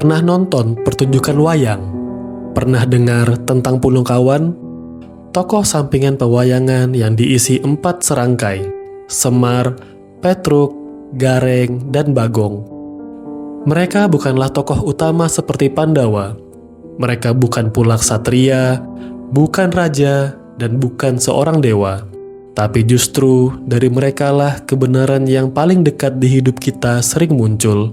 Pernah nonton pertunjukan wayang? Pernah dengar tentang Punungkawan? Tokoh sampingan pewayangan yang diisi 4 serangkai: Semar, Petruk, Gareng, dan Bagong. Mereka bukanlah tokoh utama seperti Pandawa. Mereka bukan pula ksatria, bukan raja, dan bukan seorang dewa. Tapi justru dari merekalah kebenaran yang paling dekat di hidup kita sering muncul.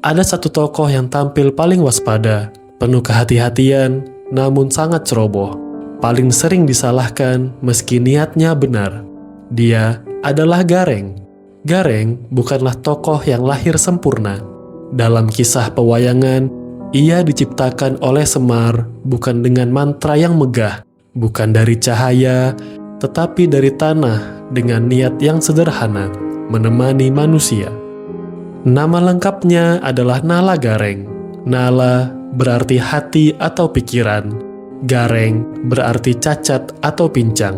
Ada satu tokoh yang tampil paling waspada, penuh kehati-hatian, namun sangat ceroboh. Paling sering disalahkan meski niatnya benar. Dia adalah Gareng. Gareng bukanlah tokoh yang lahir sempurna. Dalam kisah pewayangan, ia diciptakan oleh Semar bukan dengan mantra yang megah, bukan dari cahaya, tetapi dari tanah dengan niat yang sederhana, menemani manusia. Nama lengkapnya adalah Nala Gareng. Nala berarti hati atau pikiran. Gareng berarti cacat atau pincang.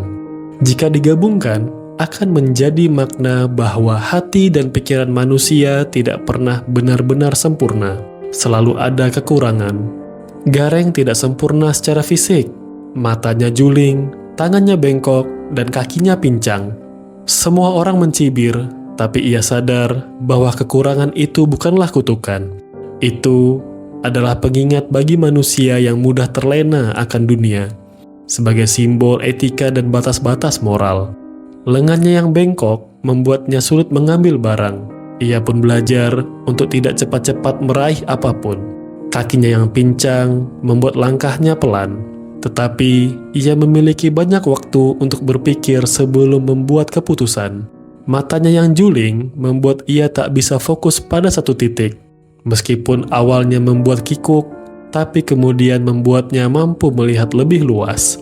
Jika digabungkan, akan menjadi makna bahwa hati dan pikiran manusia tidak pernah benar-benar sempurna. Selalu ada kekurangan. Gareng tidak sempurna secara fisik. Matanya juling, tangannya bengkok, dan kakinya pincang. Semua orang mencibir, tapi ia sadar bahwa kekurangan itu bukanlah kutukan. Itu adalah pengingat bagi manusia yang mudah terlena akan dunia. Sebagai simbol etika dan batas-batas moral. Lengannya yang bengkok membuatnya sulit mengambil barang. Ia pun belajar untuk tidak cepat-cepat meraih apapun. Kakinya yang pincang membuat langkahnya pelan. Tetapi ia memiliki banyak waktu untuk berpikir sebelum membuat keputusan. Matanya yang juling membuat ia tak bisa fokus pada satu titik. Meskipun awalnya membuat kikuk, tapi kemudian membuatnya mampu melihat lebih luas.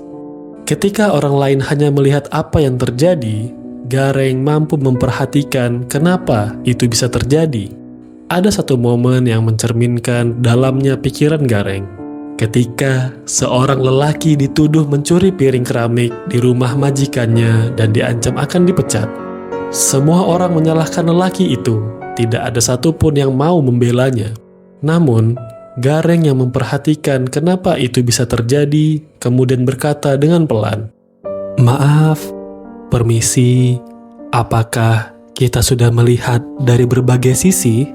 Ketika orang lain hanya melihat apa yang terjadi, Gareng mampu memperhatikan kenapa itu bisa terjadi. Ada satu momen yang mencerminkan dalamnya pikiran Gareng. Ketika seorang lelaki dituduh mencuri piring keramik di rumah majikannya dan diancam akan dipecat. Semua orang menyalahkan lelaki itu, tidak ada satupun yang mau membelanya. Namun, Gareng yang memperhatikan kenapa itu bisa terjadi, kemudian berkata dengan pelan, "Maaf, permisi, apakah kita sudah melihat dari berbagai sisi?"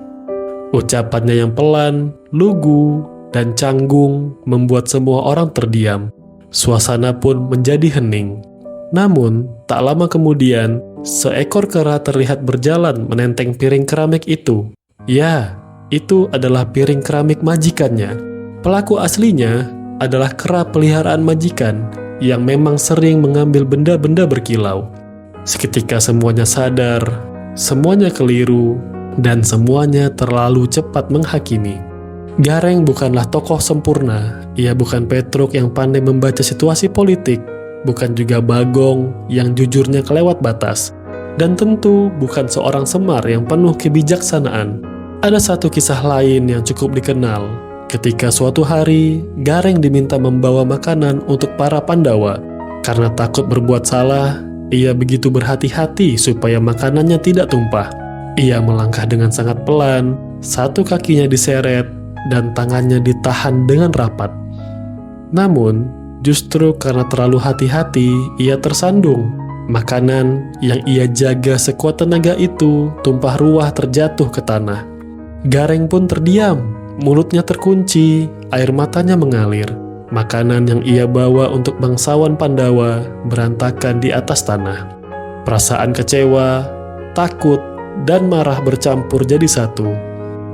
Ucapannya yang pelan, lugu, dan canggung membuat semua orang terdiam. Suasana pun menjadi hening. Namun, tak lama kemudian, seekor kera terlihat berjalan menenteng piring keramik itu. Ya, itu adalah piring keramik majikannya. Pelaku aslinya adalah kera peliharaan majikan yang memang sering mengambil benda-benda berkilau. Seketika semuanya sadar, semuanya keliru, dan semuanya terlalu cepat menghakimi. Gareng bukanlah tokoh sempurna. Ia bukan Petruk yang pandai membaca situasi politik. Bukan juga Bagong yang jujurnya kelewat batas. Dan tentu bukan seorang Semar yang penuh kebijaksanaan. Ada satu kisah lain yang cukup dikenal. Ketika suatu hari, Gareng diminta membawa makanan untuk para Pandawa. Karena takut berbuat salah, ia begitu berhati-hati supaya makanannya tidak tumpah. Ia melangkah dengan sangat pelan, satu kakinya diseret, dan tangannya ditahan dengan rapat. Namun, justru karena terlalu hati-hati, ia tersandung. Makanan yang ia jaga sekuat tenaga itu tumpah ruah terjatuh ke tanah. Gareng pun terdiam, mulutnya terkunci, air matanya mengalir. Makanan yang ia bawa untuk bangsawan Pandawa berantakan di atas tanah. Perasaan kecewa, takut, dan marah bercampur jadi satu.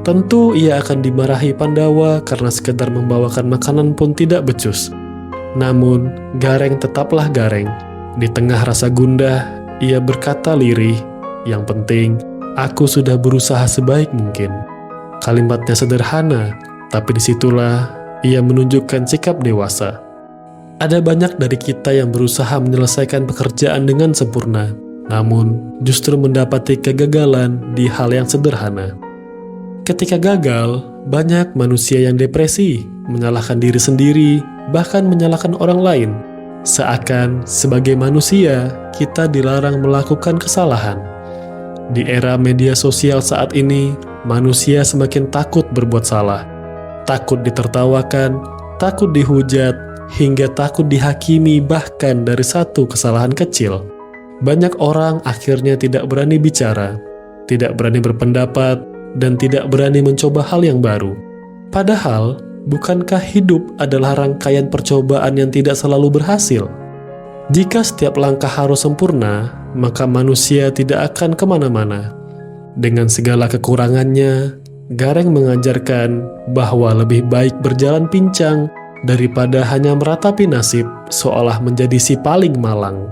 Tentu ia akan dimarahi Pandawa karena sekedar membawakan makanan pun tidak becus. Namun, Gareng tetaplah Gareng. Di tengah rasa gundah, ia berkata lirih, "Yang penting, aku sudah berusaha sebaik mungkin." Kalimatnya sederhana, tapi disitulah ia menunjukkan sikap dewasa. Ada banyak dari kita yang berusaha menyelesaikan pekerjaan dengan sempurna, namun justru mendapati kegagalan di hal yang sederhana. Ketika gagal, banyak manusia yang depresi, menyalahkan diri sendiri, bahkan menyalahkan orang lain. Seakan sebagai manusia, kita dilarang melakukan kesalahan. Di era media sosial saat ini, manusia semakin takut berbuat salah. takut ditertawakan, takut dihujat, hingga takut dihakimi bahkan dari satu kesalahan kecil. Banyak orang akhirnya tidak berani bicara, tidak berani berpendapat, dan tidak berani mencoba hal yang baru. Padahal, bukankah hidup adalah rangkaian percobaan yang tidak selalu berhasil? Jika setiap langkah harus sempurna, maka manusia tidak akan kemana-mana. Dengan segala kekurangannya, Gareng mengajarkan bahwa lebih baik berjalan pincang daripada hanya meratapi nasib seolah menjadi si paling malang.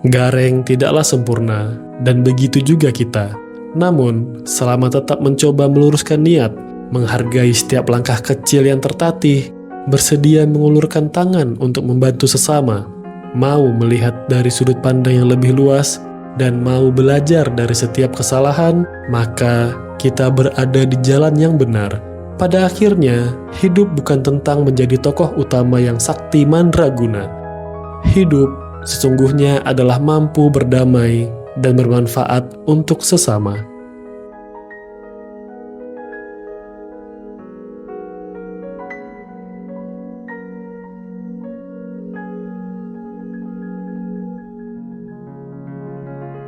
Gareng tidaklah sempurna, dan begitu juga kita. Namun, selama tetap mencoba meluruskan niat, menghargai setiap langkah kecil yang tertatih, bersedia mengulurkan tangan untuk membantu sesama, mau melihat dari sudut pandang yang lebih luas, dan mau belajar dari setiap kesalahan, maka kita berada di jalan yang benar. Pada akhirnya, hidup bukan tentang menjadi tokoh utama yang sakti mandraguna. Hidup sesungguhnya adalah mampu berdamai dan bermanfaat untuk sesama.